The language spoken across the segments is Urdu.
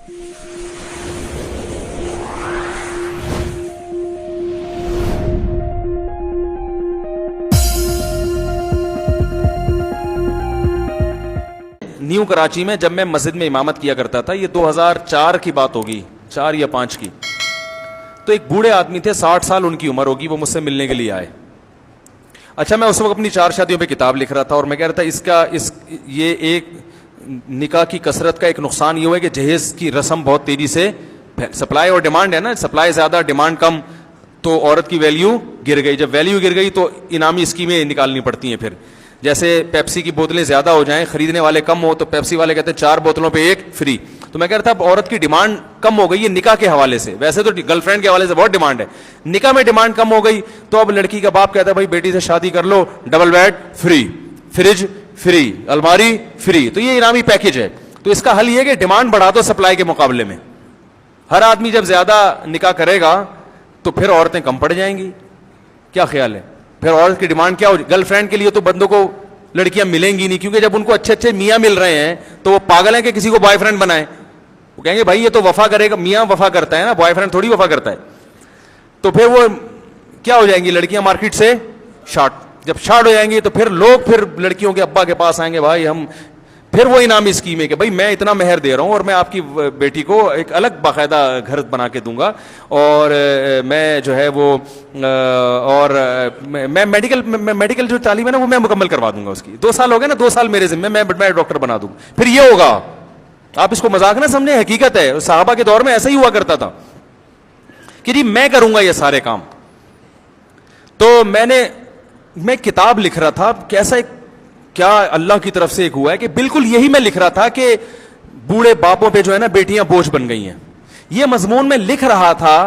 نیو کراچی میں جب میں مسجد میں امامت کیا کرتا تھا, یہ 2004 کی بات ہوگی, 4 یا 5 کی, تو ایک بوڑھے آدمی تھے, 60 سال ان کی عمر ہوگی, وہ مجھ سے ملنے کے لیے آئے. اچھا, میں اس وقت اپنی 4 شادیوں پہ کتاب لکھ رہا تھا, اور میں کہہ رہا تھا یہ ایک نکاح کی کثرت کا ایک نقصان یہ ہوا ہے کہ جہیز کی رسم بہت تیزی سے, سپلائی اور ڈیمانڈ ہے نا, سپلائی زیادہ ڈیمانڈ کم, تو عورت کی ویلیو گر گئی. جب ویلیو گر گئی تو انعامی اسکیمیں نکالنی پڑتی ہیں. پھر جیسے پیپسی کی بوتلیں زیادہ ہو جائیں, خریدنے والے کم ہو, تو پیپسی والے کہتے ہیں 4 بوتلوں پہ 1 فری. تو میں کہہ رہا تھا اب عورت کی ڈیمانڈ کم ہو گئی ہے نکاح کے حوالے سے, ویسے تو گرل فرینڈ کے حوالے سے بہت ڈیمانڈ ہے, نکاح میں ڈیمانڈ کم ہو گئی. تو اب لڑکی کا باپ کہتا ہے بھائی بیٹی سے شادی کر لو, double bed free, fridge free, الماری فری, تو یہ انعامی پیکج ہے. تو اس کا حل یہ ہے کہ ڈیمانڈ بڑھا دو سپلائی کے مقابلے میں. ہر آدمی جب زیادہ نکاح کرے گا تو پھر عورتیں کم پڑ جائیں گی. کیا خیال ہے؟ پھر عورت کی ڈیمانڈ کیا ہو, گرل فرینڈ کے لیے تو بندوں کو لڑکیاں ملیں گی نہیں, کیونکہ جب ان کو اچھے اچھے میاں مل رہے ہیں تو وہ پاگل ہیں کہ کسی کو بوائے فرینڈ بنائیں. وہ کہیں گے بھائی یہ تو وفا کرے گا, میاں وفا کرتا ہے نا, بوائے فرینڈ تھوڑی وفا کرتا ہے. تو پھر وہ کیا ہو جائیں گی لڑکیاں مارکیٹ سے شارٹ. جب شارٹ ہو جائیں گی تو پھر لوگ پھر لڑکیوں کے ابا کے پاس آئیں گے, بھائی ہم, پھر وہ انعامی اسکیم ہے کہ بھائی میں اتنا مہر دے رہا ہوں اور میں آپ کی بیٹی کو ایک الگ باقاعدہ گھر بنا کے دوں گا, اور میں جو ہے وہ اور میں میڈیکل جو تعلیم ہے نا وہ میں مکمل کروا دوں گا اس کی. 2 سال ہو گئے نا, 2 سال میرے ذمہ, میں ڈاکٹر بنا دوں گا. پھر یہ ہوگا, آپ اس کو مذاق نہ سمجھیں, حقیقت ہے. صحابہ کے دور میں ایسا ہی ہوا کرتا تھا کہ جی میں کروں گا یہ سارے کام. تو میں کتاب لکھ رہا تھا, کیسا ایک کیا اللہ کی طرف سے ایک ہوا ہے کہ بالکل یہی میں لکھ رہا تھا کہ بوڑھے باپوں پہ جو ہے نا بیٹیاں بوجھ بن گئی ہیں. یہ مضمون میں لکھ رہا تھا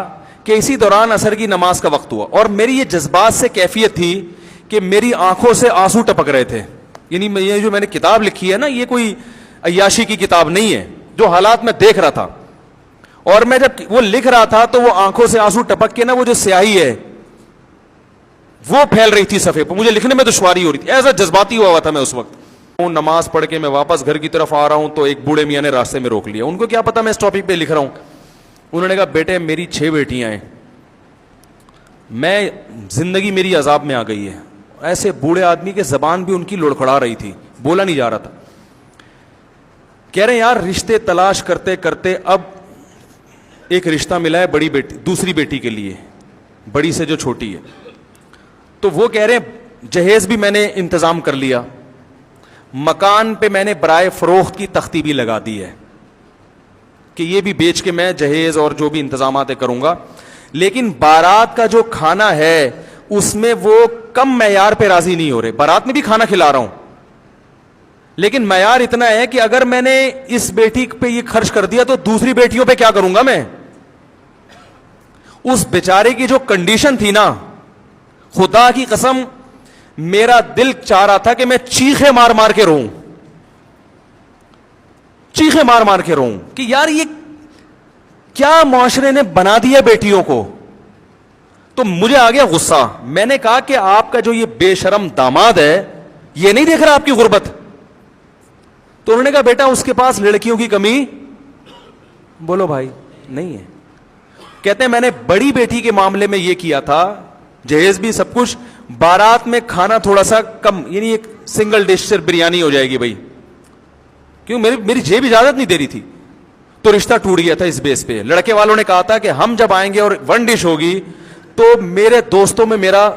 کہ اسی دوران عصر کی نماز کا وقت ہوا, اور میری یہ جذبات سے کیفیت تھی کہ میری آنکھوں سے آنسو ٹپک رہے تھے. یعنی یہ جو میں نے کتاب لکھی ہے نا, یہ کوئی عیاشی کی کتاب نہیں ہے, جو حالات میں دیکھ رہا تھا. اور میں جب وہ لکھ رہا تھا تو وہ آنکھوں سے آنسو ٹپک کے نا وہ جو سیاہی ہے وہ پھیل رہی تھی صفحے پر, مجھے لکھنے میں دشواری ہو رہی تھی, ایسا جذباتی ہوا تھا میں اس وقت. نماز پڑھ کے میں واپس گھر کی طرف آ رہا ہوں تو ایک بوڑھے میاں نے راستے میں روک لیا. ان کو کیا پتا میں اس ٹاپک پہ لکھ رہا ہوں. انہوں نے کہا بیٹے میری 6 بیٹیاں ہیں, میں زندگی میری عذاب میں آ گئی ہے. ایسے بوڑھے آدمی کے زبان بھی ان کی لڑکھڑا رہی تھی, بولا نہیں جا رہا تھا. کہہ رہے ہیں یار رشتے تلاش کرتے کرتے اب ایک رشتہ ملا ہے بڑی بیٹی, دوسری بیٹی کے لیے, بڑی سے جو چھوٹی ہے. تو وہ کہہ رہے ہیں جہیز بھی میں نے انتظام کر لیا, مکان پہ میں نے برائے فروخت کی تختی بھی لگا دی ہے کہ یہ بھی بیچ کے میں جہیز اور جو بھی انتظامات کروں گا. لیکن بارات کا جو کھانا ہے اس میں وہ کم معیار پہ راضی نہیں ہو رہے. بارات میں بھی کھانا کھلا رہا ہوں لیکن معیار اتنا ہے کہ اگر میں نے اس بیٹی پہ یہ خرچ کر دیا تو دوسری بیٹیوں پہ کیا کروں گا میں. اس بیچارے کی جو کنڈیشن تھی نا, خدا کی قسم میرا دل چاہ رہا تھا کہ میں چیخے مار مار کے روؤں, چیخے مار مار کے روؤں کہ یار یہ کیا معاشرے نے بنا دیا بیٹیوں کو. تو مجھے آ گیا غصہ. میں نے کہا کہ آپ کا جو یہ بے شرم داماد ہے یہ نہیں دیکھ رہا آپ کی غربت. تو انہوں نے کہا بیٹا اس کے پاس لڑکیوں کی کمی بولو بھائی نہیں ہے. کہتے ہیں میں نے بڑی بیٹی کے معاملے میں یہ کیا تھا, جہیز بھی سب کچھ, بارات میں کھانا تھوڑا سا کم, یعنی ایک سنگل ڈش صرف بریانی ہو جائے گی بھائی, کیوں میری جیب اجازت نہیں دے رہی تھی. تو رشتہ ٹوٹ گیا تھا اس بیس پہ. لڑکے والوں نے کہا تھا کہ ہم جب آئیں گے اور 1 ڈش ہوگی تو میرے دوستوں میں میرا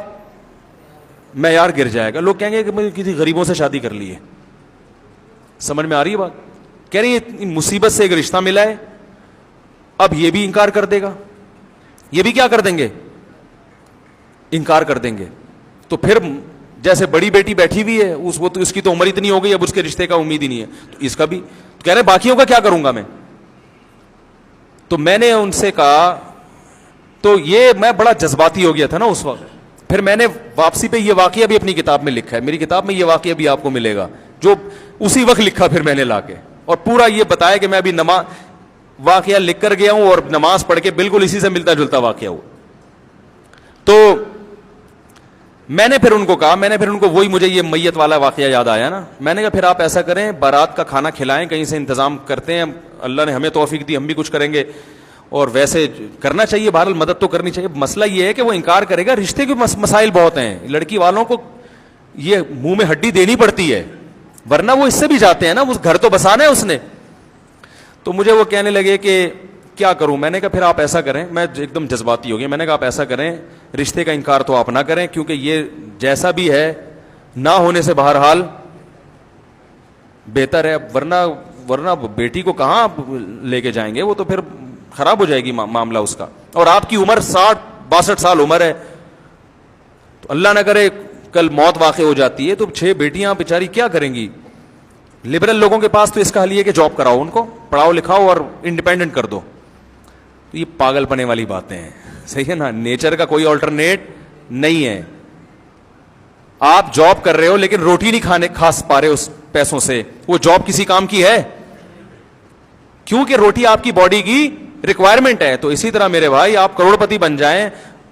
معیار گر جائے گا, لوگ کہیں گے کہ میں کسی غریبوں سے شادی کر لی ہے. سمجھ میں آ رہی ہے بات؟ کہہ رہی ہے مصیبت سے ایک رشتہ ملا ہے, اب یہ بھی انکار کر دے گا, یہ بھی کیا کر دیں گے, انکار کر دیں گے. تو پھر جیسے بڑی بیٹی بیٹھی ہوئی ہے اس کی تو عمر اتنی ہو گئی, اب اس کے رشتے کا امید ہی نہیں ہے, تو اس کا بھی کہہ رہے باقیوں کا کیا کروں گا میں. تو میں نے ان سے کہا, تو یہ میں بڑا جذباتی ہو گیا تھا نا اس وقت. پھر میں نے واپسی پہ یہ واقعہ بھی اپنی کتاب میں لکھا ہے, میری کتاب میں یہ واقعہ بھی آپ کو ملے گا جو اسی وقت لکھا پھر میں نے لا کے, اور پورا یہ بتایا کہ میں ابھی واقعہ لکھ کر گیا ہوں اور نماز پڑھ کے بالکل اسی سے ملتا جلتا واقعہ ہو. تو میں نے پھر ان کو کہا, وہی مجھے یہ میت والا واقعہ یاد آیا نا, میں نے کہا پھر آپ ایسا کریں بارات کا کھانا کھلائیں, کہیں سے انتظام کرتے ہیں, اللہ نے ہمیں توفیق دی, ہم بھی کچھ کریں گے, اور ویسے کرنا چاہیے, بہرحال مدد تو کرنی چاہیے. مسئلہ یہ ہے کہ وہ انکار کرے گا, رشتے کے مسائل بہت ہیں, لڑکی والوں کو یہ منہ میں ہڈی دینی پڑتی ہے, ورنہ وہ اس سے بھی جاتے ہیں نا, اس گھر تو بسانا ہے اس نے. تو مجھے وہ کہنے لگے کہ کیا کروں, میں نے کہا پھر آپ ایسا کریں, میں ایک دم جذباتی ہو گیا, میں نے کہا آپ ایسا کریں رشتے کا انکار تو آپ نہ کریں, کیونکہ یہ جیسا بھی ہے نہ ہونے سے بہرحال بہتر ہے, ورنہ بیٹی کو کہاں لے کے جائیں گے, وہ تو پھر خراب ہو جائے گی معاملہ اس کا, اور آپ کی عمر 60-62 سال عمر ہے, تو اللہ نہ کرے کل موت واقع ہو جاتی ہے تو 6 بیٹیاں بیچاری کیا کریں گی. لبرل لوگوں کے پاس تو اس کا حل یہ کہ جاب کراؤ, ان کو پڑھاؤ لکھاؤ اور انڈیپینڈنٹ کر دو. تو یہ پاگل پنے والی باتیں ہیں, صحیح ہے نا, نیچر کا کوئی آلٹرنیٹ نہیں ہے. آپ جاب کر رہے ہو لیکن روٹی نہیں کھا پا رہے اس پیسوں سے, وہ جاب کسی کام کی ہے, کیونکہ روٹی آپ کی باڈی کی ریکوائرمنٹ ہے. تو اسی طرح میرے بھائی آپ کروڑ پتی بن جائیں,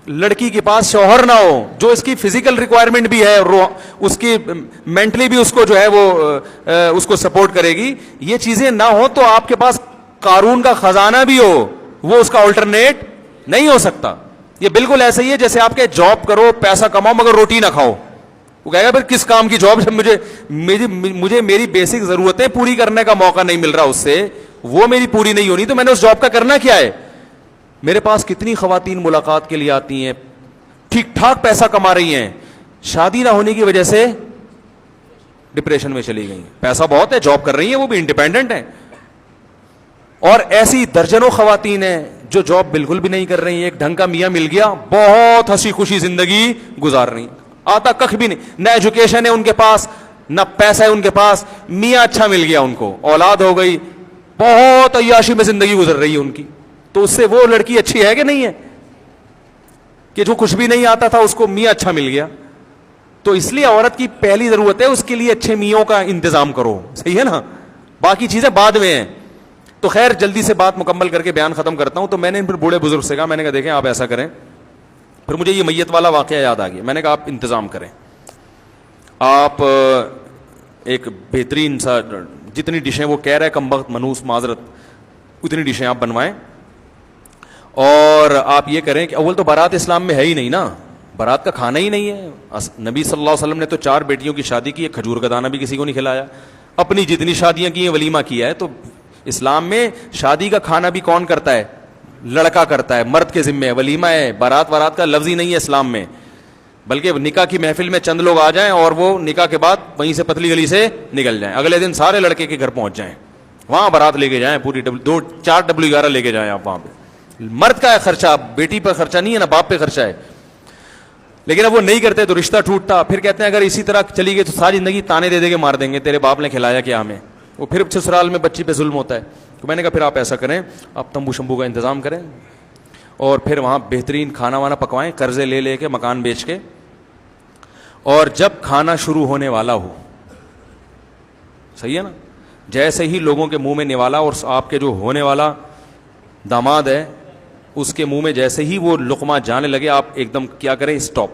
لڑکی کے پاس شوہر نہ ہو جو اس کی فزیکل ریکوائرمنٹ بھی ہے, اس کی مینٹلی بھی اس کو جو ہے وہ اس کو سپورٹ کرے گی, یہ چیزیں نہ ہو تو آپ کے پاس قارون کا خزانہ بھی ہو, وہ اس کا آلٹرنیٹ نہیں ہو سکتا. یہ بالکل ایسا ہی ہے جیسے آپ کے جاب کرو, پیسہ کماؤ, مگر روٹی نہ کھاؤ. وہ کہے گا پھر کس کام کی جاب جب مجھے میری بیسک ضرورتیں پوری کرنے کا موقع نہیں مل رہا, اس سے وہ میری پوری نہیں ہونی, تو میں نے اس جاب کا کرنا کیا ہے. میرے پاس کتنی خواتین ملاقات کے لیے آتی ہیں, ٹھیک ٹھاک پیسہ کما رہی ہیں, شادی نہ ہونے کی وجہ سے ڈپریشن میں چلی گئی. پیسہ بہت ہے, جاب کر رہی ہیں, وہ بھی انڈیپینڈنٹ ہیں. اور ایسی درجنوں خواتین ہیں جو جاب بالکل بھی نہیں کر رہی ہیں, ایک ڈھنگ کا میاں مل گیا, بہت ہنسی خوشی زندگی گزار رہی ہیں, آتا کخ بھی نہیں, نہ ایجوکیشن ہے ان کے پاس, نہ پیسہ ہے ان کے پاس, میاں اچھا مل گیا ان کو, اولاد ہو گئی, بہت عیاشی میں زندگی گزر رہی ہے ان کی. تو اس سے وہ لڑکی اچھی ہے کہ نہیں ہے, کہ جو کچھ بھی نہیں آتا تھا اس کو میاں اچھا مل گیا. تو اس لیے عورت کی پہلی ضرورت ہے اس کے لیے اچھے میوں کا انتظام کرو, صحیح ہے نا, باقی چیزیں بعد میں ہیں. تو خیر جلدی سے بات مکمل کر کے بیان ختم کرتا ہوں. تو میں نے پھر بوڑھے بزرگ سے کہا, میں نے کہا دیکھیں آپ ایسا کریں, پھر مجھے یہ میت والا واقعہ یاد آ گیا, میں نے کہا آپ انتظام کریں, آپ ایک بہترین سا جتنی ڈشیں وہ کہہ رہے کم وقت منوس معذرت, اتنی ڈشیں آپ بنوائیں, اور آپ یہ کریں کہ اول تو بارات اسلام میں ہے ہی نہیں نا, بارات کا کھانا ہی نہیں ہے. نبی صلی اللہ علیہ وسلم نے تو 4 بیٹیوں کی شادی کی, ایک کھجور کا دانہ بھی کسی کو نہیں کھلایا, اپنی جتنی شادیاں کی ہیں ولیمہ کیا ہے. تو اسلام میں شادی کا کھانا بھی کون کرتا ہے, لڑکا کرتا ہے, مرد کے ذمہ ہے, ولیمہ ہے. بارات کا لفظ ہی نہیں ہے اسلام میں, بلکہ نکاح کی محفل میں چند لوگ آ جائیں اور وہ نکاح کے بعد وہیں سے پتلی گلی سے نکل جائیں, اگلے دن سارے لڑکے کے گھر پہنچ جائیں, وہاں بارات لے کے جائیں, پوری 4 W11 لے کے جائیں آپ وہاں پہ. مرد کا ہے خرچہ, بیٹی پہ خرچہ نہیں ہے, نہ باپ پہ خرچہ ہے. لیکن اب وہ نہیں کرتے تو رشتہ ٹوٹتا. پھر کہتے ہیں اگر اسی طرح چلی گئی تو ساری زندگی تانے دے دے کے مار دیں گے, تیرے باپ نے کھلایا کیا ہمیں. وہ پھر سسرال میں بچی پہ ظلم ہوتا ہے. تو میں نے کہا پھر آپ ایسا کریں, آپ تمبو شمبو کا انتظام کریں, اور پھر وہاں بہترین کھانا وانا پکوائیں, قرضے لے کے مکان بیچ کے, اور جب کھانا شروع ہونے والا ہو, صحیح ہے نا, جیسے ہی لوگوں کے منہ میں نوالا, اور آپ کے جو ہونے والا داماد ہے اس کے منہ میں جیسے ہی وہ لقمہ جانے لگے, آپ ایک دم کیا کریں, اسٹاپ,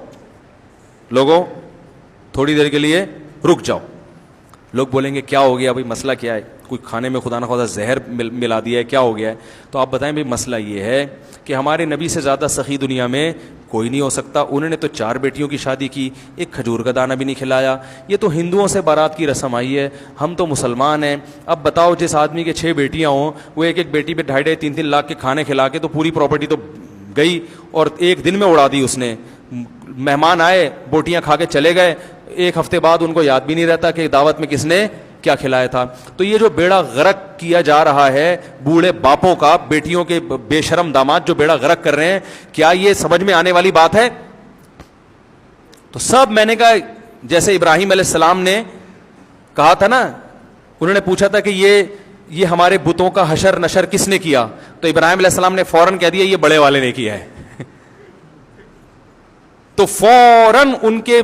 لوگوں تھوڑی دیر کے لیے رک جاؤ. لوگ بولیں گے کیا ہو گیا بھائی, مسئلہ کیا ہے, کوئی کھانے میں خدا نہ خدا زہر ملا دیا ہے, کیا ہو گیا ہے. تو آپ بتائیں بھائی مسئلہ یہ ہے کہ ہمارے نبی سے زیادہ سخی دنیا میں کوئی نہیں ہو سکتا. انہوں نے تو 4 بیٹیوں کی شادی کی, ایک کھجور کا دانہ بھی نہیں کھلایا. یہ تو ہندوؤں سے بارات کی رسم آئی ہے, ہم تو مسلمان ہیں. اب بتاؤ جس آدمی کے 6 بیٹیاں ہوں, وہ ایک بیٹی پہ 2.5 3 لاکھ کے کھانے کھلا کے تو پوری پراپرٹی تو گئی, اور ایک دن میں اڑا دی اس نے. مہمان آئے, بوٹیاں کھا کے چلے گئے, 1 ہفتے بعد ان کو یاد بھی نہیں رہتا کہ دعوت میں کس نے کیا کھلایا تھا. تو یہ جو بیڑا غرق کیا جا رہا ہے بوڑھے باپوں کا, بیٹیوں کے بے شرم داماد جو بیڑا غرق کر رہے ہیں, کیا یہ سمجھ میں آنے والی بات ہے؟ تو سب میں نے کہا جیسے ابراہیم علیہ السلام نے کہا تھا نا, انہوں نے پوچھا تھا کہ یہ ہمارے بتوں کا حشر نشر کس نے کیا, تو ابراہیم علیہ السلام نے فوراً کہہ دیا یہ بڑے والے نے کیا ہے. تو فوراً ان کے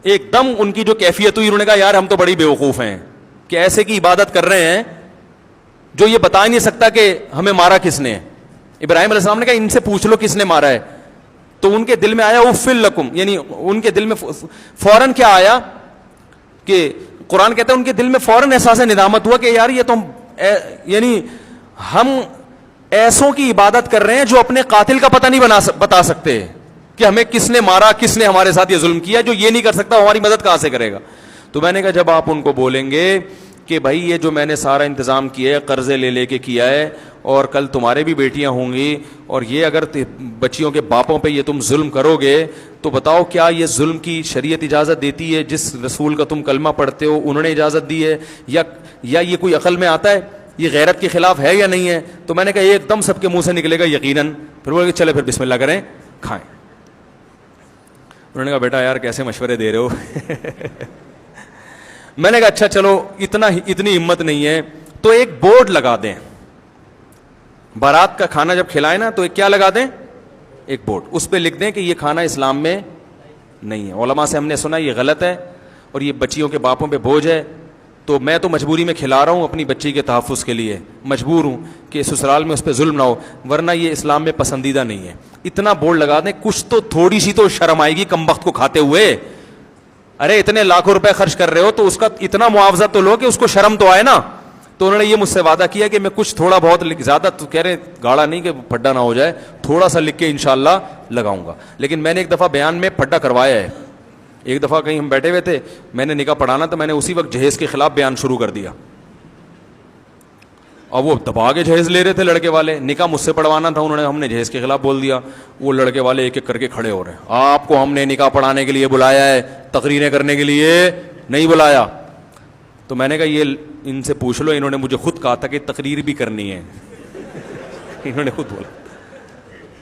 ایک دم ان کی جو کیفیت ہوئی, انہوں نے کہا یار ہم تو بڑی بیوقوف ہیں کہ ایسے کی عبادت کر رہے ہیں جو یہ بتا ہی نہیں سکتا کہ ہمیں مارا کس نے. ابراہیم علیہ السلام نے کہا ان سے پوچھ لو کس نے مارا ہے. تو ان کے دل میں آیا اُفِّل لکم, یعنی ان کے دل میں فوراً کیا آیا کہ قرآن کہتا ہے ان کے دل میں فوراً احساس ندامت ہوا کہ یار یہ تو یعنی ہم ایسوں کی عبادت کر رہے ہیں جو اپنے قاتل کا پتہ نہیں بتا سکتے کہ ہمیں کس نے مارا, کس نے ہمارے ساتھ یہ ظلم کیا. جو یہ نہیں کر سکتا ہماری مدد کہاں سے کرے گا. تو میں نے کہا جب آپ ان کو بولیں گے کہ بھائی یہ جو میں نے سارا انتظام کیا ہے قرضے لے لے کے کیا ہے, اور کل تمہارے بھی بیٹیاں ہوں گی, اور یہ اگر بچیوں کے باپوں پہ یہ تم ظلم کرو گے تو بتاؤ کیا یہ ظلم کی شریعت اجازت دیتی ہے؟ جس رسول کا تم کلمہ پڑھتے ہو انہوں نے اجازت دی ہے, یا یہ کوئی عقل میں آتا ہے؟ یہ غیرت کے خلاف ہے یا نہیں ہے؟ تو میں نے کہا ایک دم سب کے منہ سے نکلے گا یقیناً. پھر بولے کہ چلے پھر بسم اللہ کریں کھائیں. انہوں نے کہا بیٹا یار کیسے مشورے دے رہے ہو. میں نے کہا اچھا چلو اتنی ہمت نہیں ہے تو ایک بورڈ لگا دیں, بارات کا کھانا جب کھلائے نا تو ایک کیا لگا دیں, ایک بورڈ, اس پہ لکھ دیں کہ یہ کھانا اسلام میں نہیں ہے. علماء سے ہم نے سنا یہ غلط ہے اور یہ بچیوں کے باپوں پہ بوجھ ہے, تو میں تو مجبوری میں کھلا رہا ہوں اپنی بچی کے تحفظ کے لیے, مجبور ہوں کہ سسرال میں اس پہ ظلم نہ ہو, ورنہ یہ اسلام میں پسندیدہ نہیں ہے. اتنا بورڈ لگا دیں, کچھ تو تھوڑی سی تو شرم آئے گی کم وقت کو کھاتے ہوئے. ارے اتنے لاکھوں روپے خرچ کر رہے ہو تو اس کا اتنا معاوضہ تو لو کہ اس کو شرم تو آئے نا. تو انہوں نے یہ مجھ سے وعدہ کیا کہ میں کچھ تھوڑا بہت, زیادہ تو کہہ رہے گاڑا نہیں کہ پھڈا نہ ہو جائے, تھوڑا سا لکھ کے انشاءاللہ لگاؤں گا. لیکن میں نے ایک دفعہ بیان میں پھڈا کروایا ہے. ایک دفعہ کہیں ہم بیٹھے ہوئے تھے, میں نے نکاح پڑھانا تو میں نے اسی وقت جہیز کے خلاف بیان شروع کر دیا, اور وہ دبا کے جہیز لے رہے تھے لڑکے والے. نکاح مجھ سے پڑھوانا تھا, ہم نے جہیز کے خلاف بول دیا. وہ لڑکے والے ایک ایک کر کے کھڑے ہو رہے ہیں, آپ کو ہم نے نکاح پڑھانے کے لیے بلایا ہے, تقریریں کرنے کے لیے نہیں بلایا. تو میں نے کہا یہ ان سے پوچھ لو, انہوں نے مجھے خود کہا تھا کہ تقریر بھی کرنی ہے. انہوں نے خود بولا.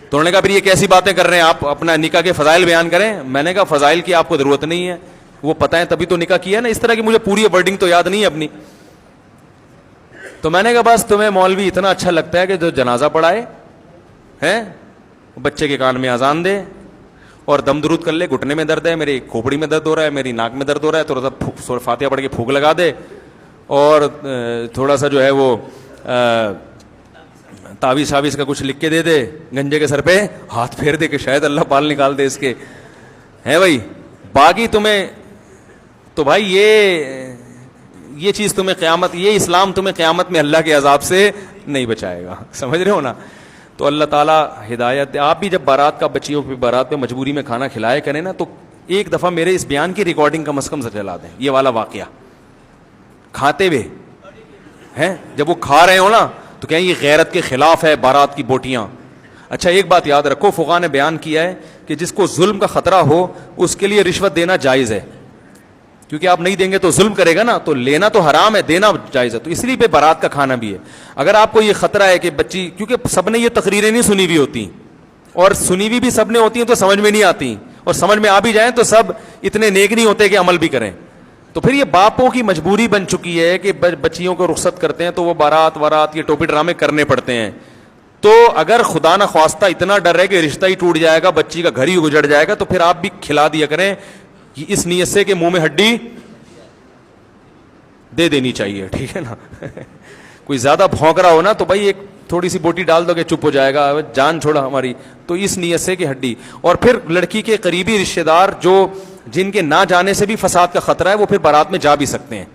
تو انہوں نے کہا پھر یہ کیسی باتیں کر رہے ہیں, آپ اپنا نکاح کے فضائل بیان کریں. میں نے کہا فضائل کی آپ کو ضرورت نہیں ہے, وہ پتہ ہے تبھی تو نکاح کیا ہے نا. اس طرح کی مجھے پوری ورڈنگ تو یاد نہیں ہے اپنی. تو میں نے کہا بس تمہیں مولوی اتنا اچھا لگتا ہے کہ جو جنازہ پڑھائے ہیں, بچے کے کان میں اذان دے اور دم درود کر لے, گھٹنے میں درد ہے, میری کھوپڑی میں درد ہو رہا ہے, میری ناک میں درد ہو رہا ہے, تھوڑا سا فاتحہ پڑھ کے پھونک لگا دے, اور تھوڑا سا جو ہے وہ تعویذ شاویز کا کچھ لکھ کے دے دے, گنجے کے سر پہ ہاتھ پھیر دے کہ شاید اللہ پال نکال دے اس کے, ہے بھائی. باقی تمہیں تو بھائی یہ چیز تمہیں قیامت, یہ اسلام تمہیں قیامت میں اللہ کے عذاب سے نہیں بچائے گا. سمجھ رہے ہو نا. تو اللہ تعالیٰ ہدایت. آپ بھی جب بارات کا, بچیوں پہ بارات پہ مجبوری میں کھانا کھلائے کریں نا, تو ایک دفعہ میرے اس بیان کی ریکارڈنگ کم از کم سے چلا دیں, یہ والا واقعہ کھاتے ہوئے ہیں. جب وہ کھا رہے ہو نا تو کہیں یہ غیرت کے خلاف ہے بارات کی بوٹیاں. اچھا ایک بات یاد رکھو, فقہا نے بیان کیا ہے کہ جس کو ظلم کا خطرہ ہو اس کے لیے رشوت دینا جائز ہے, کیونکہ آپ نہیں دیں گے تو ظلم کرے گا نا, تو لینا تو حرام ہے, دینا جائز ہے. تو اس لیے پہ بارات کا کھانا بھی ہے. اگر آپ کو یہ خطرہ ہے کہ بچی, کیونکہ سب نے یہ تقریریں نہیں سنی ہوئی ہوتی, اور سنی ہوئی بھی سب نے ہوتی ہیں تو سمجھ میں نہیں آتی, اور سمجھ میں آ بھی جائیں تو سب اتنے نیک نہیں ہوتے کہ عمل بھی کریں. تو پھر یہ باپوں کی مجبوری بن چکی ہے کہ بچیوں کو رخصت کرتے ہیں تو وہ بارات یہ ٹوپی ڈرامے کرنے پڑتے ہیں. تو اگر خدا نہ خواستہ اتنا ڈر ہے کہ رشتہ ہی ٹوٹ جائے گا, بچی کا گھر ہی اجڑ جائے گا, تو پھر آپ بھی کھلا دیا کریں اس نیت سے کہ منہ میں ہڈی دے دینی چاہیے, ٹھیک ہے نا. کوئی زیادہ بھونک رہا ہو نا تو بھائی ایک تھوڑی سی بوٹی ڈال دو کہ چپ ہو جائے گا, جان چھوڑا ہماری. تو اس نیت سے کہ ہڈی. اور پھر لڑکی کے قریبی رشتہ دار جو جن کے نہ جانے سے بھی فساد کا خطرہ ہے, وہ پھر بارات میں جا بھی سکتے ہیں.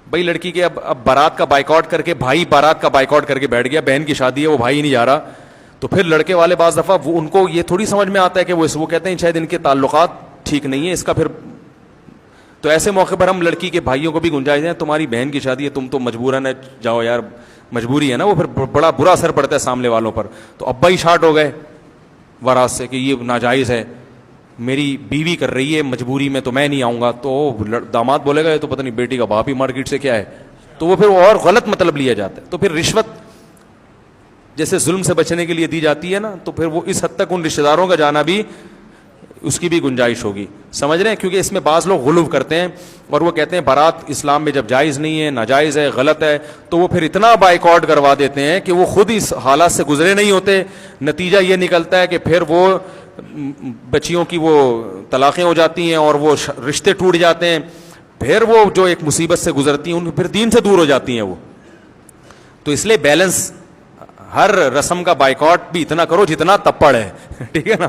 بھائی لڑکی کے اب بارات کا بائیکاٹ کر کے, بھائی بارات کا بائیکاٹ کر کے بیٹھ گیا, بہن کی شادی ہے وہ بھائی نہیں جا رہا, تو پھر لڑکے والے بعض دفعہ وہ ان کو یہ تھوڑی سمجھ میں آتا ہے کہ وہ کہتے ہیں شاید ان کے تعلقات ٹھیک نہیں ہے اس کا. پھر تو ایسے موقع پر ہم لڑکی کے بھائیوں کو بھی گنجائش دیں, تمہاری بہن کی شادی ہے, تم تو مجبوراً جاؤ یار, مجبوری ہے نا. وہ پھر بڑا برا اثر پڑتا ہے سامنے والوں پر. تو ابا ہی شارٹ ہو گئے وراثت سے کہ یہ ناجائز ہے, میری بیوی کر رہی ہے مجبوری میں تو میں نہیں آؤں گا. تو داماد بولے گا تو پتہ نہیں بیٹی کا باپ ہی مارکیٹ سے کیا ہے, تو وہ پھر اور غلط مطلب لیا جاتا ہے. تو پھر رشوت جیسے ظلم سے بچنے کے لیے دی جاتی ہے نا, تو پھر وہ اس حد تک ان رشتہ داروں کا جانا بھی, اس کی بھی گنجائش ہوگی. سمجھ رہے ہیں, کیونکہ اس میں بعض لوگ غلو کرتے ہیں اور وہ کہتے ہیں بارات اسلام میں جب جائز نہیں ہے, ناجائز ہے, غلط ہے, تو وہ پھر اتنا بائیکاٹ کروا دیتے ہیں کہ وہ خود اس حالات سے گزرے نہیں ہوتے. نتیجہ یہ نکلتا ہے کہ پھر وہ بچیوں کی وہ طلاقیں ہو جاتی ہیں اور وہ رشتے ٹوٹ جاتے ہیں. پھر وہ جو ایک مصیبت سے گزرتی ہیں ان پھر دین سے دور ہو جاتی ہیں وہ. تو اس لیے بیلنس, ہر رسم کا بائیکاٹ بھی اتنا کرو جتنا تپڑ ہے, ٹھیک ہے نا.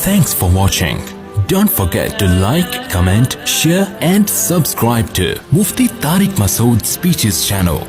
Thanks for watching. Don't forget to like, comment, share and subscribe to Mufti Tariq Masood Speeches channel.